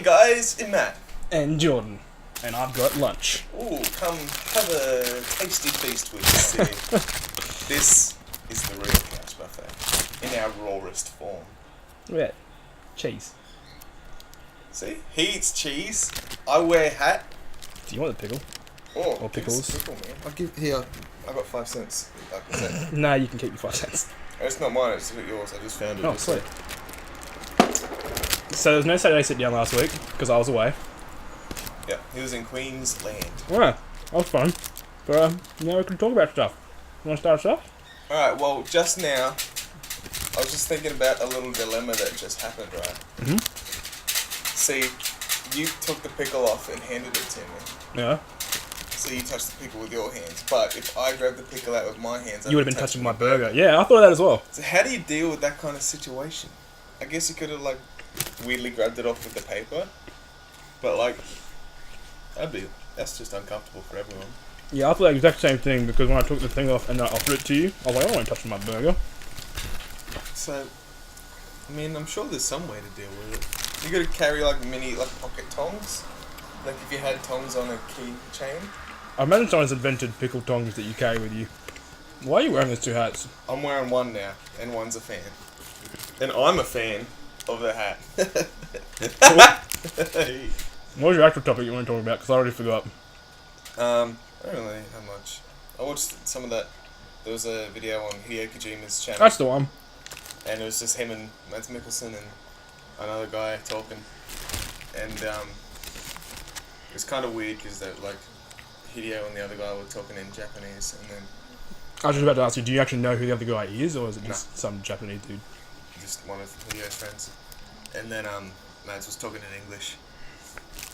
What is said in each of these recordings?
guys, it's Matt. And Jordan. And I've got lunch. Ooh, come have a tasty feast with us here. This is the real couch buffet, in our rawest form. Look at that. Cheese. See? He eats cheese, I wear hat. Do you want the pickle? Oh, Or pickles. Pickle, man. I'll give, here, I got 5 cents. Nah, you can keep your 5 cents. It's not mine, it's yours, I just found it. Oh, sweet. So there was no Saturday sit down last week, because I was away. Yeah, he was in Queensland. Yeah, that was fun. But, now we can talk about stuff. You want to start us off? Alright, well, just now, I was just thinking about a little dilemma that just happened, right? Mm-hmm. See, you took the pickle off and handed it to me. Yeah. So you touched the pickle with your hands. But if I grabbed the pickle out with my hands, You would have been touching my burger. Yeah, I thought of that as well. So how do you deal with that kind of situation? I guess you could have, like, weirdly grabbed it off with the paper. But, like, that's just uncomfortable for everyone. Yeah, I thought the exact same thing, because when I took the thing off and I offered it to you, I was like, I don't want to touch my burger. So, I mean, I'm sure there's some way to deal with it. You gotta carry, like, mini, like, pocket tongs. Like, if you had tongs on a keychain. I imagine someone's invented pickle tongs that you carry with you. Why are you wearing those two hats? I'm wearing one now, and one's a fan. And I'm a fan of the hat. What was your actual topic you want to talk about? Because I already forgot. I don't really have much. I watched some of that. There was a video on Hideo Kojima's channel. That's the one. And it was just him and Mads Mikkelsen and another guy talking. And it was kind of weird because like Hideo and the other guy were talking in Japanese, and then I was just about to ask you, do you actually know who the other guy is, or is it just some Japanese dude? Just one of Hideo's friends. And then Mads was talking in English.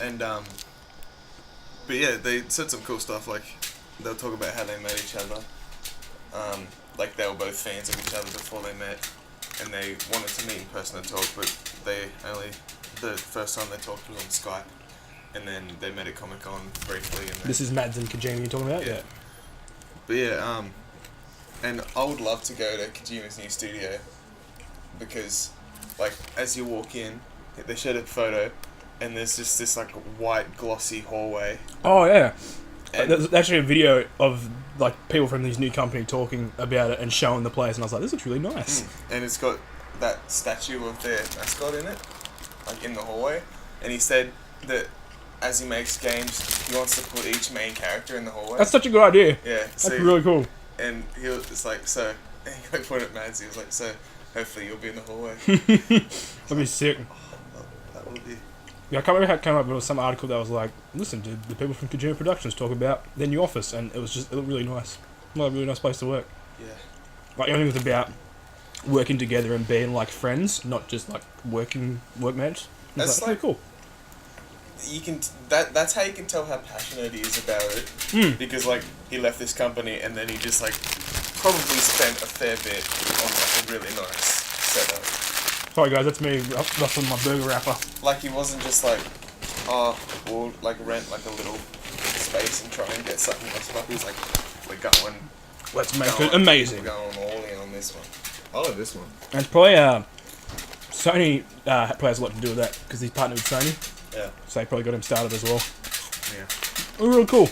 And but yeah, they said some cool stuff, like they'll talk about how they met each other. Like they were both fans of each other before they met, and they wanted to meet in person and talk, but the first time they talked was on Skype, and then they met at Comic-Con briefly. And this is Mads and Kojima you're talking about? Yeah. But yeah, and I would love to go to Kojima's new studio, because, like, as you walk in, they showed a photo, and there's just this, like, white, glossy hallway. Oh, yeah. There's actually a video of, like, people from this new company talking about it and showing the place, and I was like, this looks really nice. And it's got that statue of their mascot in it, like, in the hallway, and he said that as he makes games, he wants to put each main character in the hallway. That's such a good idea. Yeah. That's really cool. And he was just like, so, and he like pointed at Mads, he was like, so, hopefully you'll be in the hallway. That'd be sick. Oh, that would be... Yeah, I can't remember how it came up, but it was some article that was like, listen, did the people from Kojima Productions talk about their new office, and it looked really nice. Like, a really nice place to work. Yeah. Like, everything was about working together and being, like, friends, not just, like, workmates. That's like, cool. You can that's how you can tell how passionate he is about it. Because like he left this company and then he just like probably spent a fair bit on like a really nice setup. Sorry guys, that's me ruffling my burger wrapper. Like he wasn't just like, oh, we'll like rent like a little space and try and get something else. But he's like, we're going. Let's make it amazing. We're going all in on this one. I love this one. And it's probably Sony probably has a lot to do with that because he's partnered with Sony. Yeah. So they probably got him started as well. Yeah. Oh, really cool.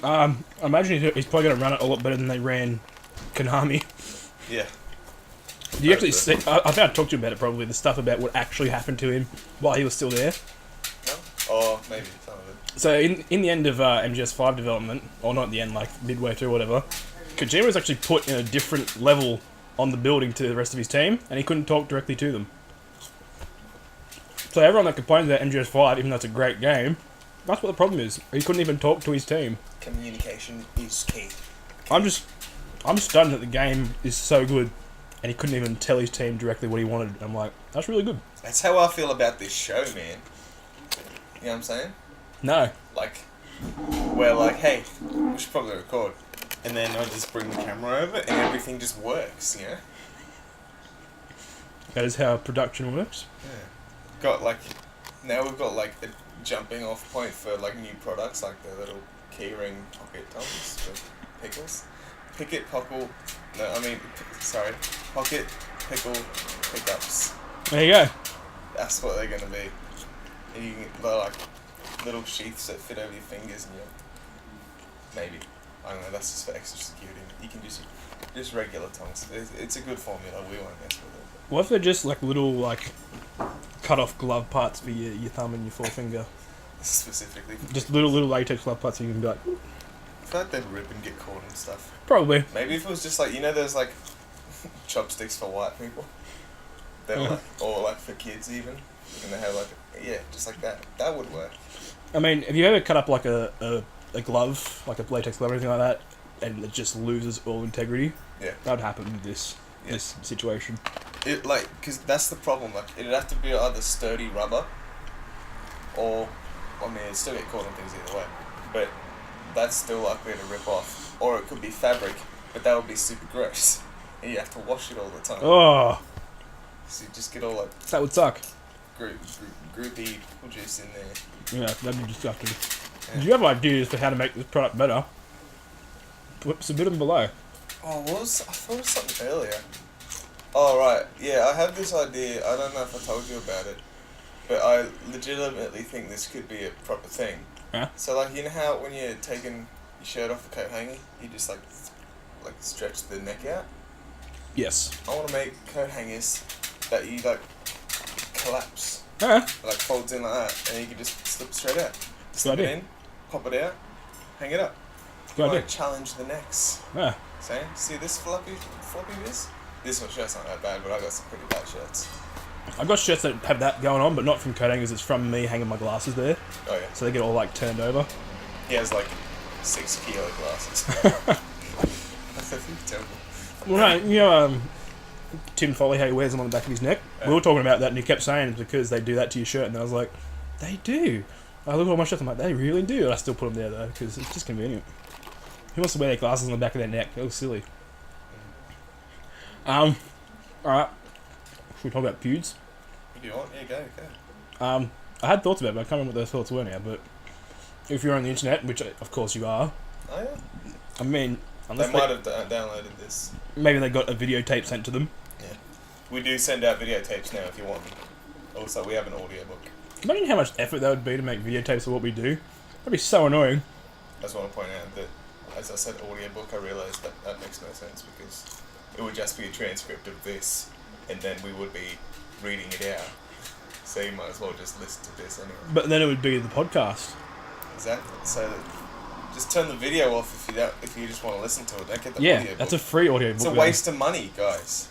I imagine he's probably going to run it a lot better than they ran Konami. Yeah. Do you actually see... I think I talked to you about it probably, the stuff about what actually happened to him while he was still there. No? Oh, maybe some of it. So in the end of MGS5 development, or not at the end, like midway through or whatever, Kojima was actually put in a different level on the building to the rest of his team, and he couldn't talk directly to them. So everyone that complains about MGS5, even though it's a great game, that's what the problem is. He couldn't even talk to his team. Communication is key. I'm stunned that the game is so good, and he couldn't even tell his team directly what he wanted. I'm like, that's really good. That's how I feel about this show, man. You know what I'm saying? No. Like, we're like, hey, we should probably record. And then I just bring the camera over and everything just works, you know? That is how production works. Yeah. Now we've got like a jumping off point for like new products, like the little keyring pocket tongs for pickles. Pocket pickle pickups. There you go. That's what they're gonna be. And they're like little sheaths that fit over your fingers, and maybe, I don't know, that's just for extra security. You can just regular tongs. It's a good formula. We won't mess with it. What if they're just like little like cut off glove parts for your thumb and your forefinger? Specifically. Just little latex glove parts, so you can be like. I feel like they'd rip and get caught and stuff. Probably. Maybe if it was just like, there's like chopsticks for white people. They're like, or like for kids even. And they have like, just like that. That would work. I mean, have you ever cut up like a glove, like a latex glove or anything like that, and it just loses all integrity? Yeah. That would happen with this situation. It like, because that's the problem. Like, it'd have to be either sturdy rubber, or, I mean, it'd still get caught on things either way. But that's still likely to rip off. Or it could be fabric, but that would be super gross. And you have to wash it all the time. Oh. So you just get all like That would suck. groupy juice in there. Yeah, that'd be disgusting. Yeah. Do you have ideas for how to make this product better? Submit them below. Oh, I thought it was something earlier. Oh, right. Yeah, I have this idea. I don't know if I told you about it. But I legitimately think this could be a proper thing. Yeah? So, like, you know how when you're taking your shirt off the coat hanger, you just, like stretch the neck out? Yes. I want to make coat hangers that you, like, collapse. Yeah. Like, folds in like that, and you can just slip it straight out. Slip Good it idea. in, pop it out, hang it up. Good idea. Like, challenge the necks. Yeah. See this floppy this? This one shirt's not that bad, but I got some pretty bad shirts. I've got shirts that have that going on, but not from coat hangers. It's from me hanging my glasses there. Oh yeah. So they get all like turned over. He has like 6 kilo glasses. That's terrible. Well, no, Tim Foley, how he wears them on the back of his neck. Yeah. We were talking about that, and he kept saying it's because they do that to your shirt, and I was like, they do. I look at all my shirts, I'm like, they really do. And I still put them there though, because it's just convenient. Who wants to wear their glasses on the back of their neck? It looks silly. Alright. Should we talk about pewds? If you want, yeah, go. I had thoughts about it, but I can't remember what those thoughts were now, but if you're on the internet, which of course you are, Oh yeah. I mean, unless They might have downloaded this. maybe they got a videotape sent to them. Yeah. We do send out videotapes now if you want them. Also, we have an audiobook. Imagine how much effort that would be to make videotapes of what we do. That'd be so annoying. I just want to point out that, as I said, audiobook, I realised that makes no sense because it would just be a transcript of this, and then we would be reading it out. So you might as well just listen to this anyway. But then it would be the podcast. Exactly. So just turn the video off if you just want to listen to it. Don't get the Yeah, audiobook. that's a free audiobook. It's a waste of money, guys.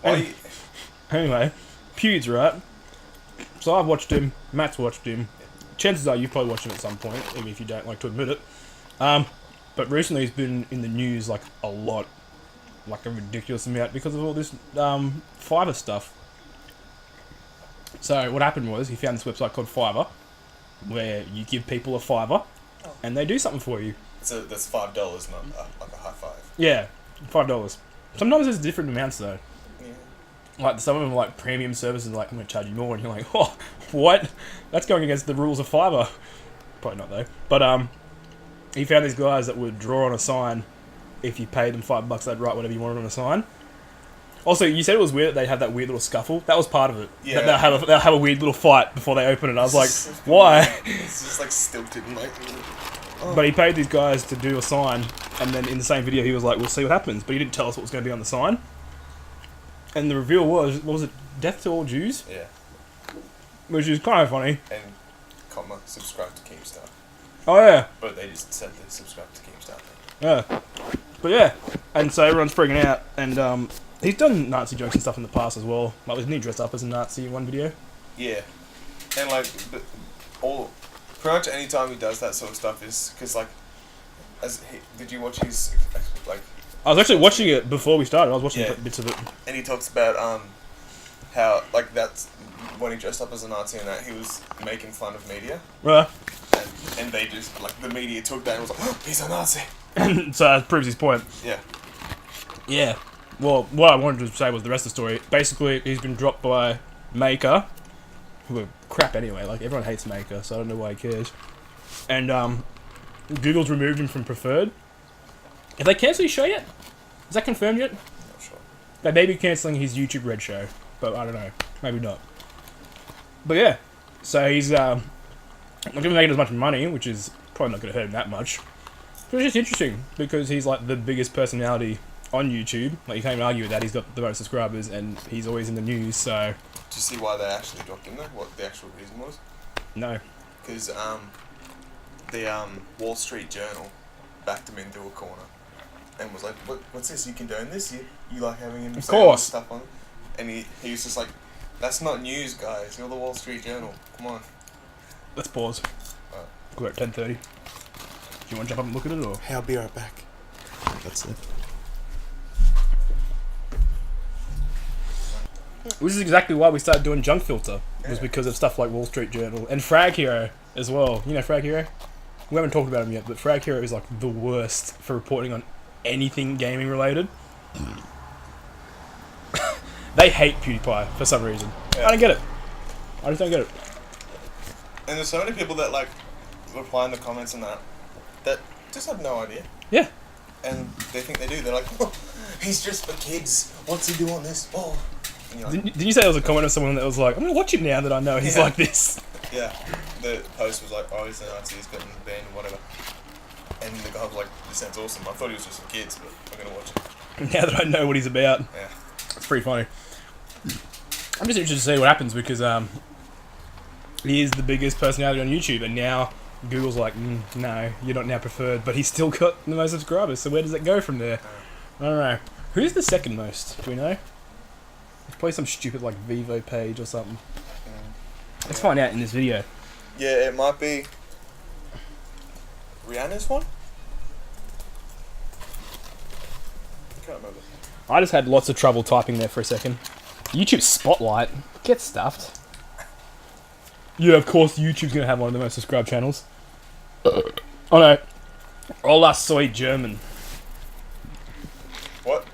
Anyway, pewds, right? So I've watched him, Matt's watched him. Chances are you've probably watched him at some point, even if you don't like to admit it. But recently he's been in the news like a lot, like a ridiculous amount because of all this Fiverr stuff. So what happened was he found this website called Fiverr, where you give people a $5 and they do something for you. So that's $5, not like a high five. Yeah, $5. Sometimes there's different amounts though. Yeah. Like some of them are like premium services, like I'm gonna charge you more, and you're like, oh, what? That's going against the rules of Fiverr. Probably not though. But he found these guys that would draw on a sign. If you paid them $5, they'd write whatever you wanted on a sign. Also, you said it was weird that they had that weird little scuffle. That was part of it. Yeah. They'll have a weird little fight before they open it. I was like, why? It's just like stilted and like. Oh. But he paid these guys to do a sign, and then in the same video he was like, we'll see what happens. But he didn't tell us what was going to be on the sign. And the reveal was, what was it? Death to all Jews? Yeah. Which is kind of funny. And, comma, subscribe to Keemstar. Oh yeah. But they just said they subscribe to Keemstar. Yeah. But yeah. And so everyone's freaking out. And he's done Nazi jokes and stuff in the past as well. Like, wasn't he dressed up as a Nazi in one video? Yeah. And like, pretty much any time he does that sort of stuff is, because like, did you watch his, like... I was actually watching it before we started. I was watching bits of it. And he talks about how, like, that's when he dressed up as a Nazi and that, he was making fun of media. Right. And they just, like, the media took that and was like, oh, he's a Nazi. And so that proves his point. Yeah. Yeah. Well, what I wanted to say was the rest of the story. Basically, he's been dropped by Maker, who are crap anyway. Like, everyone hates Maker, so I don't know why he cares. And Google's removed him from preferred. Have they cancelled his show yet? Is that confirmed yet? Not sure. They may be cancelling his YouTube Red show, but I don't know. Maybe not. But yeah, So he's not going to make as much money, which is probably not going to hurt him that much. But it's just interesting because he's like the biggest personality on YouTube. Like, you can't even argue with that. He's got the most subscribers and he's always in the news. So Did you see why they actually dropped him though? What the actual reason was? no, Because the Wall Street Journal backed him into a corner and was like, "What's this? You condone this? You like having him Of say all course. this stuff on?" And he was just like, "That's not news, guys. You're the Wall Street Journal. Come on." let's pause. Alright. We're at 10:30. Do you want to jump up and look at it or? Hey, I'll be right back. That's it. This is exactly why we started doing Junk Filter. It was Yeah. because of stuff like Wall Street Journal and Frag Hero as well. You know Frag Hero? We haven't talked about him yet, but Frag Hero is like the worst for reporting on anything gaming related. They hate PewDiePie for some reason. Yeah. I don't get it. I just don't get it. And there's so many people that like reply in the comments and that just have no idea. Yeah. And they think they do. They're like, "Oh, he's just for kids. What's he do on this? Oh." And you're like, Did you say there was a comment of someone that was like, I'm going to watch him now that I know he's Yeah. like this? yeah. The post was like, "Oh, he's a Nazi. He's getting banned, whatever." And the guy was like, "This sounds awesome. I thought he was just for kids, but I'm gonna watch it." Now that I know what he's about. Yeah. It's pretty funny. I'm just interested to see what happens because he is the biggest personality on YouTube, and now Google's like, no, you're not now preferred, but he's still got the most subscribers. So where does it go from there? I don't know. Who's the second most? Do we know? It's probably some stupid like Vivo page or something. Let's find out in this video. Yeah, it might be Rihanna's one. I can't remember. I just had lots of trouble typing there for a second. YouTube Spotlight. Get stuffed. Yeah, of course YouTube's going to have one of the most subscribed channels. Oh no. Ola Soy German. What?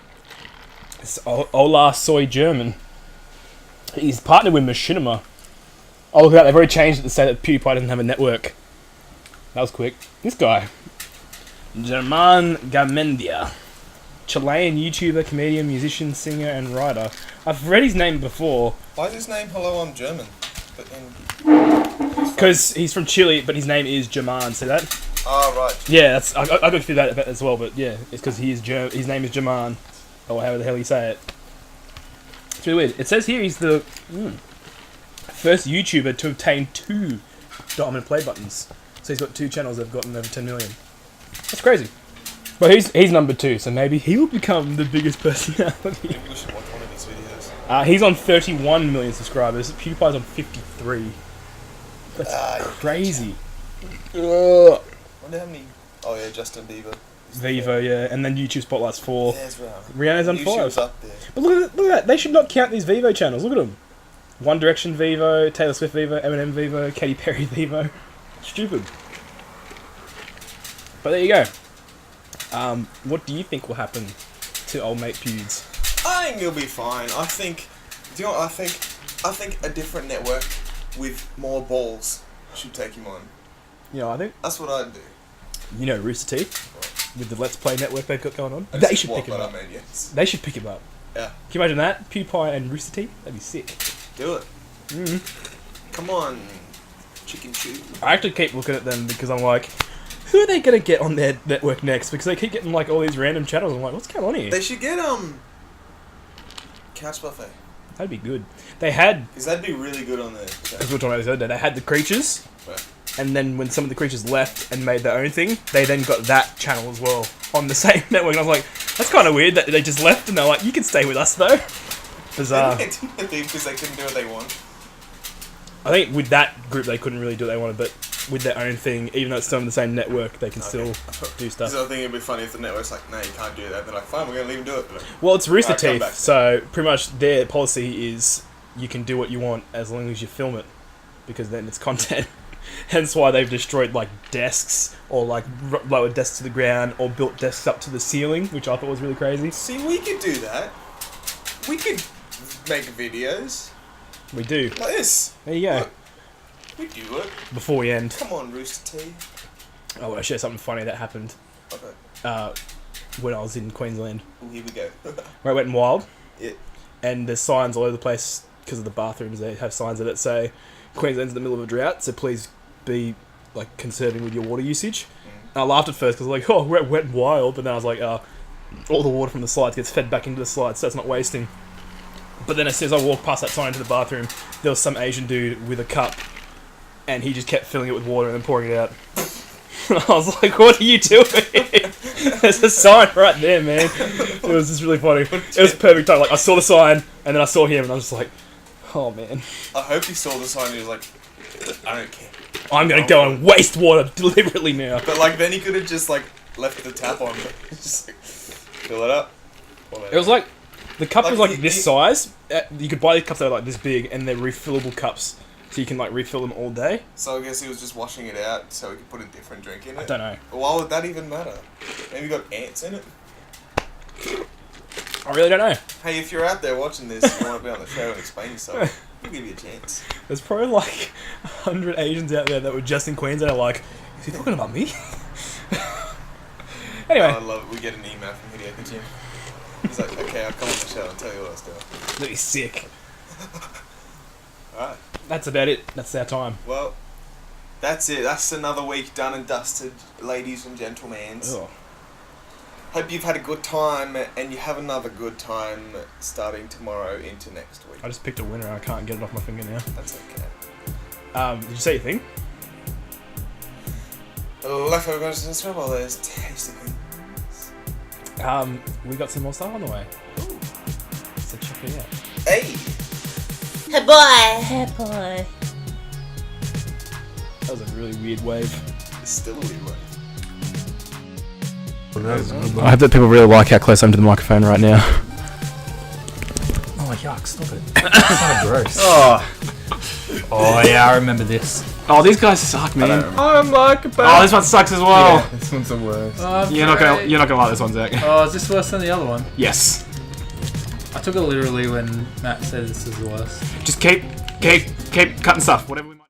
It's Ola Soy German. He's partnered with Machinima. Oh, look at that. They've already changed it to say that PewDiePie doesn't have a network. That was quick. This guy. German Gamendia. Chilean YouTuber, comedian, musician, singer, and writer. I've read his name before. Why is his name Hello, I'm German? But in Because he's from Chile, but his name is German. See that? Ah, right. Yeah, that's I got through that as well, but yeah, it's because he is his name is German, or however the hell you say it. It's really weird. It says here he's the first YouTuber to obtain 2 diamond play buttons. So he's got 2 channels that have gotten over 10 million. That's crazy. But he's number 2, so maybe he will become the biggest personality. Maybe we should watch one of his videos. He's on 31 million subscribers. PewDiePie's on 53. That's crazy. Ugh. Wonder how many. Oh yeah, Justin Bieber. Vivo, yeah, and then YouTube Spotlight's 4. There's Rihanna. Rihanna's on Knew she 5. was up there. But look at that. They should not count these Vivo channels. Look at them. One Direction Vivo, Taylor Swift Vivo, Eminem Vivo, Katy Perry Vivo. Stupid. But there you go. What do you think will happen to old mate Pewds? I think he'll be fine. I think. Do you know what I think? I think a different network with more balls should take him on. You know, I think, That's what I'd do. you know, Rooster Teeth, with the Let's Play network they've got going on. I They just should swap, pick him but up. I mean, yes. They should pick him up. Yeah. Can you imagine that? PewDiePie and Rooster Teeth? That'd be sick. Do it. Mm-hmm. Come on, chicken shoot. I actually keep looking at them because I'm like, who are they going to get on their network next? Because they keep getting like all these random channels. I'm like, what's going on here? They should get Couch Buffet. That'd be good. They had, Because that'd be really good on there. as we were talking about this other day, they had the creatures, Right. and then when some of the creatures left and made their own thing, they then got that channel as well on the same network. And I was like, that's kind of weird that they just left and they're like, you can stay with us though. Bizarre. They didn't because they couldn't do what they want. I think with that group they couldn't really do what they wanted, but with their own thing, even though it's still on the same network, they can still do Because stuff. I think it'd be funny if the network's like, no, you can't do that. They're like, fine, we're going to leave them do it. But Well, it's Rooster Alright, come Teeth, back. so pretty much their policy is you can do what you want as long as you film it, because then it's content. Hence why they've destroyed like desks, or like lowered desks to the ground, or built desks up to the ceiling, which I thought was really crazy. see, we could do that. We could make videos We do. like this. There you go. Look. We do it. Before we end, Come on, Rooster Teeth. I want to share something funny that happened Okay. when I was in Queensland. Ooh, here we go. Where I went wild, Yeah. and there's signs all over the place because of the bathrooms. They have signs that say, Queensland's in the middle of a drought, so please be like conserving with your water usage. And I laughed at first because like, oh, we're wet and wild, but then I was like, all the water from the slides gets fed back into the slides, so it's not wasting. But then as soon as I walked past that sign into the bathroom, there was some Asian dude with a cup, and he just kept filling it with water and then pouring it out. I was like, what are you doing? There's a sign right there, man. It was just really funny. It was perfect time. Like, I saw the sign, and then I saw him, and I was just like, oh, man. I hope he saw the sign and he was like, I don't care. I'm going to go and waste water deliberately now. But, like, then he could have just, like, left the tap on. Just, like, fill it up. It was like, the cup was like this size. You could buy these cups that are like this big, and they're refillable cups. So you can like refill them all day. So I guess he was just washing it out so he could put a different drink in it? I don't know. Why would that even matter? Maybe you got ants in it? I really don't know. Hey, if you're out there watching this and you want to be on the show and explain yourself, we'll give you a chance. There's probably like 100 Asians out there that were just in Queensland are like, is he talking about me? Anyway. Oh, I love it. We get an email from Hideo Kojima. He's like, okay, I'll come on the show and tell you what I was doing. That'd be sick. Alright. That's about it. That's our time. Well, that's it. That's another week done and dusted, ladies and gentlemen. Ugh. Hope you've had a good time, and you have another good time starting tomorrow into next week. I just picked a winner and I can't get it off my finger now. That's okay. Did you say your thing? Leftovers and trouble, there's tasty things. We got some more stuff on the way. Ooh. So check it out. Hey! Hey boy! Hey boy! That was a really weird wave. It's still a weird way. I hope that people really like how close I am to the microphone right now. Oh, yuck, stop it. That's kind of gross. Oh, yeah, I remember this. Oh, these guys suck, man. I'm like a Oh, this one sucks as well. Yeah, this one's the worst. You're not gonna like this one, Zach. Oh, is this worse than the other one? Yes. I took it literally when Matt said this is the worst. Just keep cutting stuff. Whatever we might.